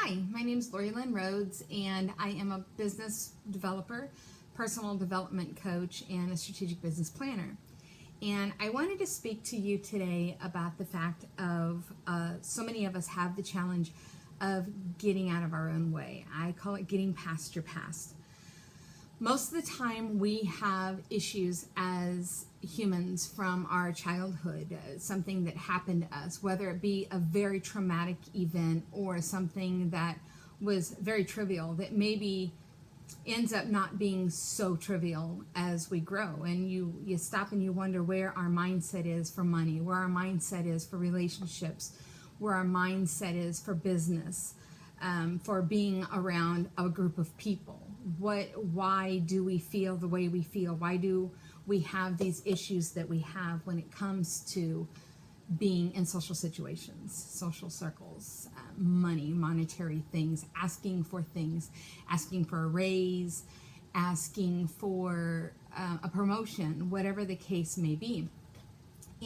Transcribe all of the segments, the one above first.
Hi, my name is Lori Lynn Rhodes, and I am a business developer, personal development coach, and a strategic business planner. And I wanted to speak to you today about the fact of so many of us have the challenge of getting out of our own way. I call it getting past your past. Most of the time we have issues as humans from our childhood, something that happened to us, whether it be a very traumatic event or something that was very trivial that maybe ends up not being so trivial as we grow. And you stop and you wonder where our mindset is for money, where our mindset is for relationships, where our mindset is for business, for being around a group of people. Why do we feel the way we feel? Why do we have these issues that we have when it comes to being in social situations, social circles, money, monetary things, asking for a raise, asking for a promotion, whatever the case may be.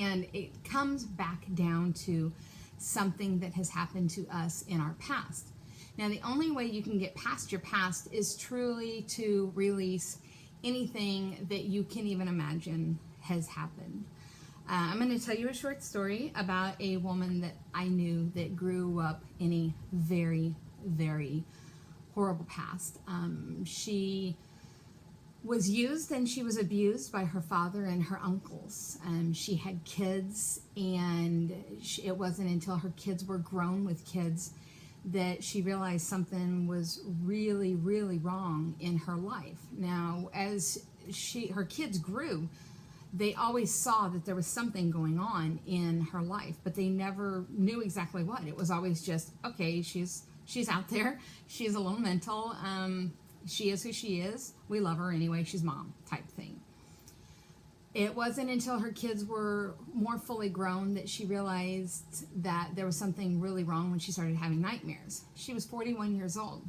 And it comes back down to something that has happened to us in our past. Now, the only way you can get past your past is truly to release anything that you can even imagine has happened. I'm going to tell you a short story about a woman that I knew that grew up in a very, very horrible past. She was used and she was abused by her father and her uncles. She had kids, and it wasn't until her kids were grown with kids that she realized something was really, really wrong in her life. Now, as her kids grew, they always saw that there was something going on in her life, but they never knew exactly what. It was always just, okay, she's out there, she's a little mental, she is who she is, we love her anyway, she's mom type thing. It wasn't until her kids were more fully grown that she realized that there was something really wrong when she started having nightmares. She was 41 years old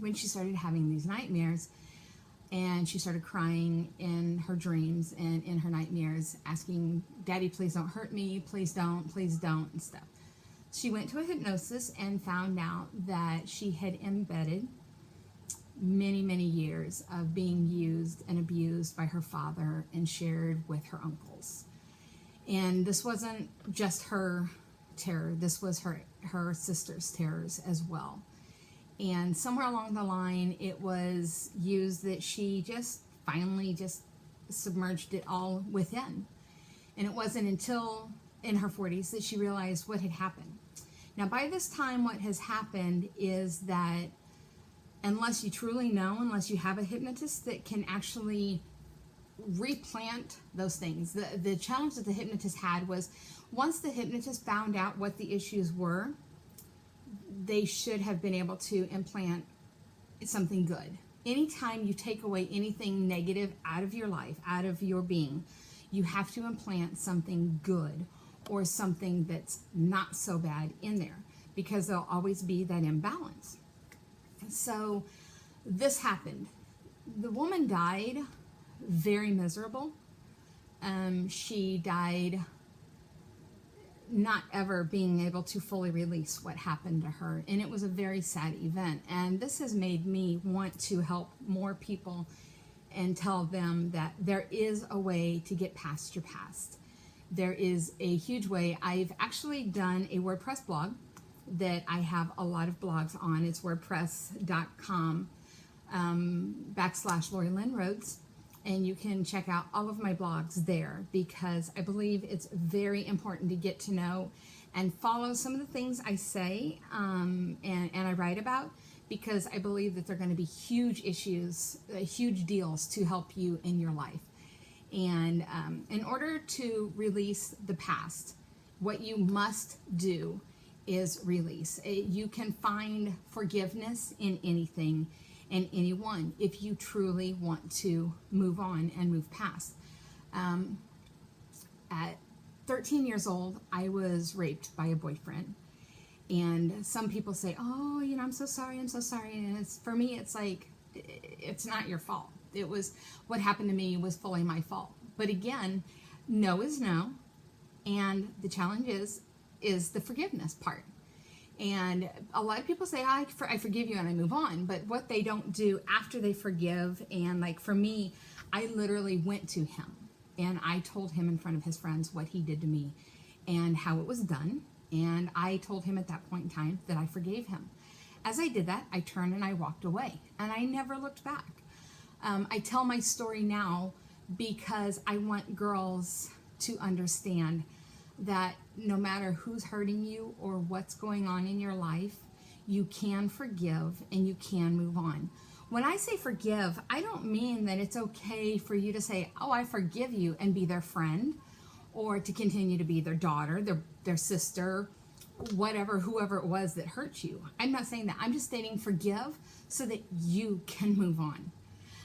when she started having these nightmares, and she started crying in her dreams and in her nightmares, asking, "Daddy, please don't hurt me, please don't," and stuff. She went to a hypnosis and found out that she had embedded many, many years of being used and abused by her father and shared with her uncles. And this wasn't just her terror, this was her sister's terrors as well. And somewhere along the line, it was used that she just finally just submerged it all within. And it wasn't until in her 40s that she realized what had happened. Now, by this time, what has happened is that unless you truly know, unless you have a hypnotist that can actually replant those things. The challenge that the hypnotist had was once the hypnotist found out what the issues were, they should have been able to implant something good. Anytime you take away anything negative out of your life, out of your being, you have to implant something good or something that's not so bad in there, because there'll always be that imbalance. So this happened. The woman died very miserable. She died not ever being able to fully release what happened to her. And it was a very sad event. And this has made me want to help more people and tell them that there is a way to get past your past. There is a huge way. I've actually done a WordPress blog that I have a lot of blogs on. It's wordpress.com /Lori Lynn Rhodes. And you can check out all of my blogs there, because I believe it's very important to get to know and follow some of the things I say and I write about, because I believe that they're going to be huge issues, huge deals to help you in your life. And in order to release the past, what you must do is release. You can find forgiveness in anything and anyone if you truly want to move on and move past. At 13 years old, I was raped by a boyfriend. And some people say, "Oh, I'm so sorry, I'm so sorry." And for me, it's like, it's not your fault. It was, what happened to me was fully my fault. But again, no is no. And the challenge is the forgiveness part. And a lot of people say, I forgive you and I move on. But what they don't do after they forgive, and like for me, I literally went to him and I told him in front of his friends what he did to me and how it was done. And I told him at that point in time that I forgave him. As I did that, I turned and I walked away and I never looked back. I tell my story now because I want girls to understand that no matter who's hurting you or what's going on in your life, you can forgive and you can move on. When I say forgive, I don't mean that it's okay for you to say, oh, I forgive you, and be their friend, or to continue to be their daughter, their sister, whatever, whoever it was that hurt you. I'm not saying that. I'm just stating forgive so that you can move on.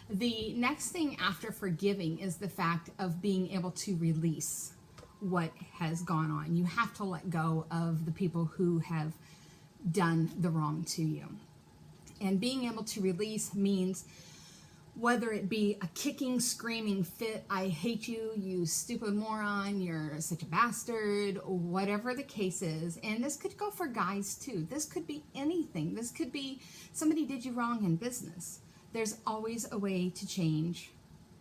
The next thing after forgiving is the fact of being able to release what has gone on. You have to let go of the people who have done the wrong to you. And being able to release means whether it be a kicking, screaming fit, I hate you, you stupid moron, you're such a bastard, whatever the case is. And this could go for guys too. This could be anything. This could be somebody did you wrong in business. There's always a way to change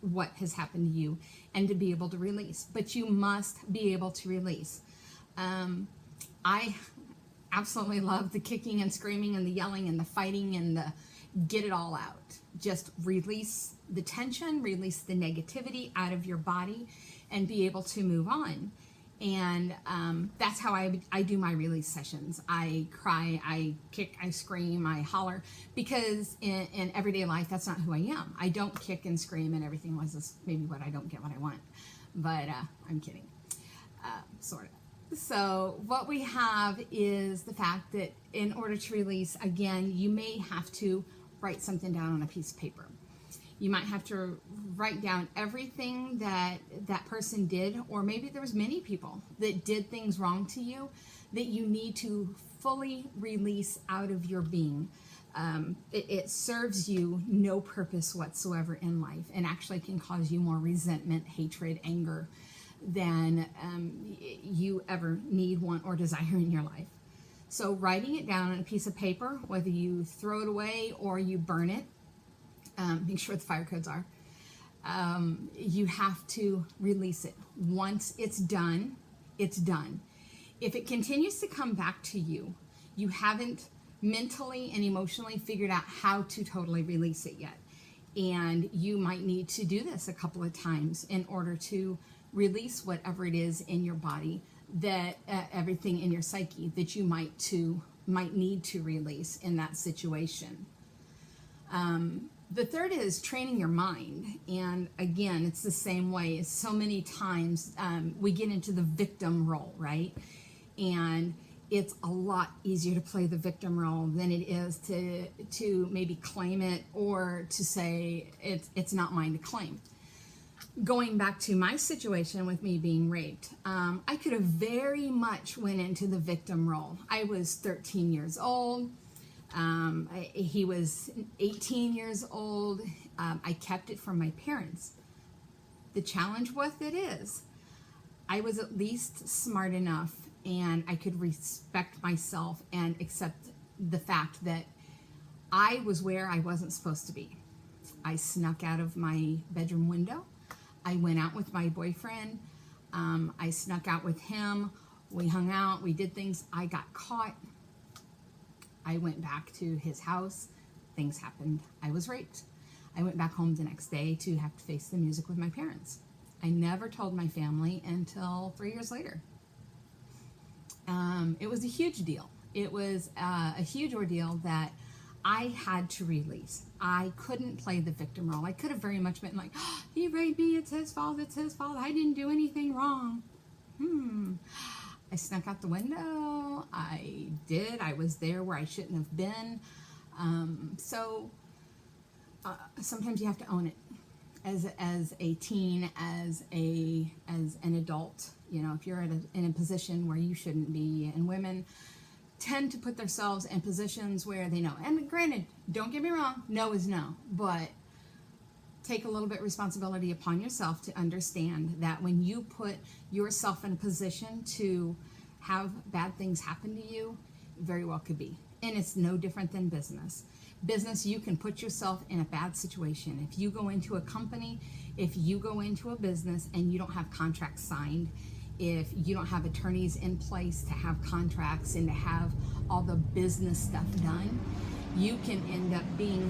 what has happened to you and to be able to release, but you must be able to release. I absolutely love the kicking and screaming and the yelling and the fighting and the get it all out. Just release the tension, release the negativity out of your body, and be able to move on. And that's how I do my release sessions. I cry, I kick, I scream, I holler, because in everyday life, that's not who I am. I don't kick and scream and everything was this, maybe what I don't get what I want. But I'm kidding, sort of. So what we have is the fact that in order to release, again, you may have to write something down on a piece of paper. You might have to write down everything that that person did, or maybe there was many people that did things wrong to you that you need to fully release out of your being. It serves you no purpose whatsoever in life, and actually can cause you more resentment, hatred, anger than you ever need, want, or desire in your life. So writing it down on a piece of paper, whether you throw it away or you burn it, make sure the fire codes are, you have to release it. Once it's done, it's done. If it continues to come back to you, you haven't mentally and emotionally figured out how to totally release it yet. And you might need to do this a couple of times in order to release whatever it is in your body, that everything in your psyche that you might need to release in that situation. The third is training your mind. And again, it's the same way. So many times we get into the victim role, right? And it's a lot easier to play the victim role than it is to maybe claim it, or to say it's not mine to claim. Going back to my situation with me being raped, I could have very much went into the victim role. I was 13 years old. He was 18 years old. I kept it from my parents. The challenge with it is I was at least smart enough, and I could respect myself and accept the fact that I was where I wasn't supposed to be. I snuck out of my bedroom window. I went out with my boyfriend. I snuck out with him. We hung out. We did things. I got caught. I went back to his house. Things happened. I was raped. I went back home the next day to have to face the music with my parents. I never told my family until 3 years later. It was a huge deal. It was a huge ordeal that I had to release. I couldn't play the victim role. I could have very much been like, oh, he raped me, it's his fault, I didn't do anything wrong. I snuck out the window. I was there where I shouldn't have been. So sometimes you have to own it as a teen, as an adult. You know, if you're in a position where you shouldn't be, and women tend to put themselves in positions where they know. And granted, don't get me wrong, no is no, but take a little bit of responsibility upon yourself to understand that when you put yourself in a position to have bad things happen to you, very well could be. And it's no different than business. Business, you can put yourself in a bad situation. If you go into a company, if you go into a business and you don't have contracts signed, if you don't have attorneys in place to have contracts and to have all the business stuff done, you can end up being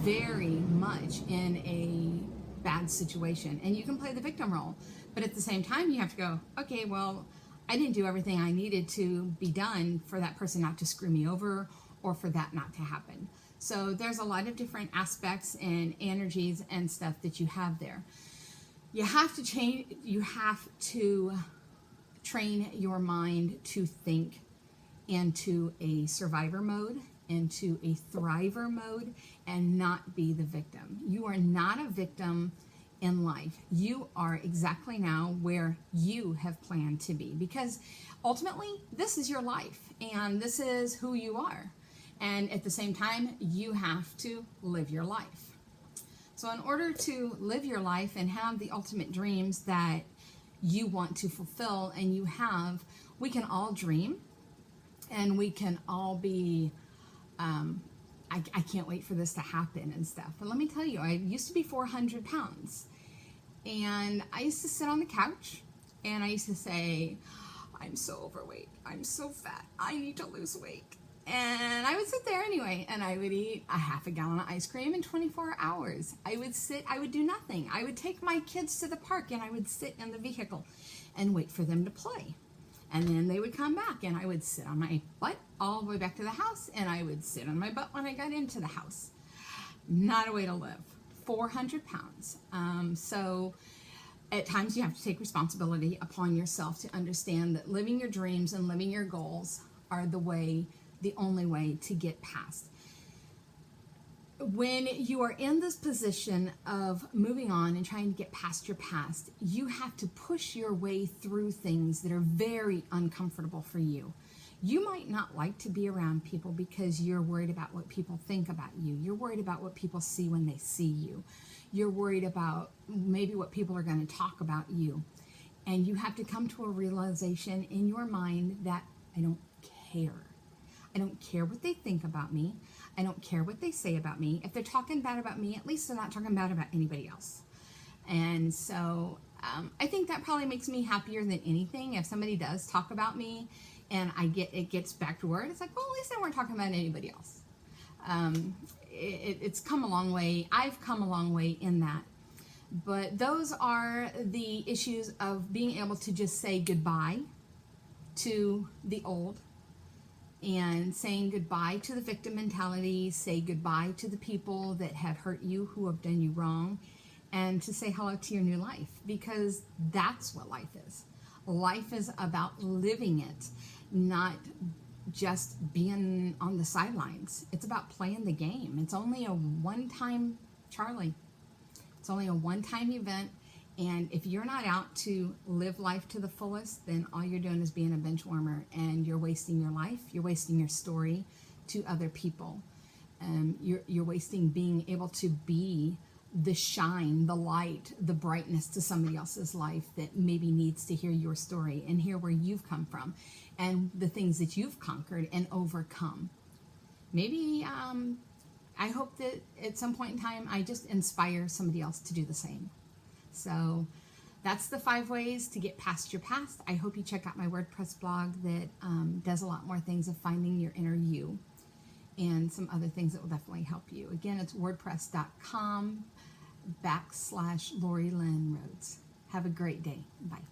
very much in a bad situation. And you can play the victim role. But at the same time, you have to go, okay, well, I didn't do everything I needed to be done for that person not to screw me over or for that not to happen. So there's a lot of different aspects and energies and stuff that you have there. You have to change, you have to train your mind to think into a survivor mode, into a thriver mode, and not be the victim. You are not a victim in life. You are exactly now where you have planned to be, because ultimately this is your life and this is who you are. And at the same time, you have to live your life. So in order to live your life and have the ultimate dreams that you want to fulfill and you have, we can all dream and we can all be, I can't wait for this to happen and stuff. But let me tell you, I used to be 400 pounds and I used to sit on the couch and I used to say, I'm so overweight, I'm so fat, I need to lose weight. And I would sit there anyway, and I would eat a half a gallon of ice cream in 24 hours. I would sit, I would do nothing. I would take my kids to the park, and I would sit in the vehicle and wait for them to play. And then they would come back, and I would sit on my butt all the way back to the house, and I would sit on my butt when I got into the house. Not a way to live. 400 pounds. So at times you have to take responsibility upon yourself to understand that living your dreams and living your goals are the only way to get past. When you are in this position of moving on and trying to get past your past, you have to push your way through things that are very uncomfortable for you. You might not like to be around people because you're worried about what people think about you. You're worried about what people see when they see you. You're worried about maybe what people are going to talk about you. And you have to come to a realization in your mind that I don't care. I don't care what they think about me. I don't care what they say about me. If they're talking bad about me, at least they're not talking bad about anybody else. And so I think that probably makes me happier than anything. If somebody does talk about me and it gets back to word, it's like, well, at least they weren't talking about anybody else. It's come a long way. I've come a long way in that. But those are the issues of being able to just say goodbye to the old, and saying goodbye to the victim mentality, say goodbye to the people that have hurt you, who have done you wrong, and to say hello to your new life, because that's what life is. Life is about living it, not just being on the sidelines. It's about playing the game. It's only a one-time, Charlie, it's only a one-time event. And if you're not out to live life to the fullest, then all you're doing is being a bench warmer, and you're wasting your life. You're wasting your story to other people. You're wasting being able to be the shine, the light, the brightness to somebody else's life that maybe needs to hear your story and hear where you've come from and the things that you've conquered and overcome. Maybe I hope that at some point in time I just inspire somebody else to do the same. So that's the 5 ways to get past your past. I hope you check out my WordPress blog that does a lot more things of finding your inner you and some other things that will definitely help you. Again, it's wordpress.com/Lori Lynn Rhodes. Have a great day. Bye.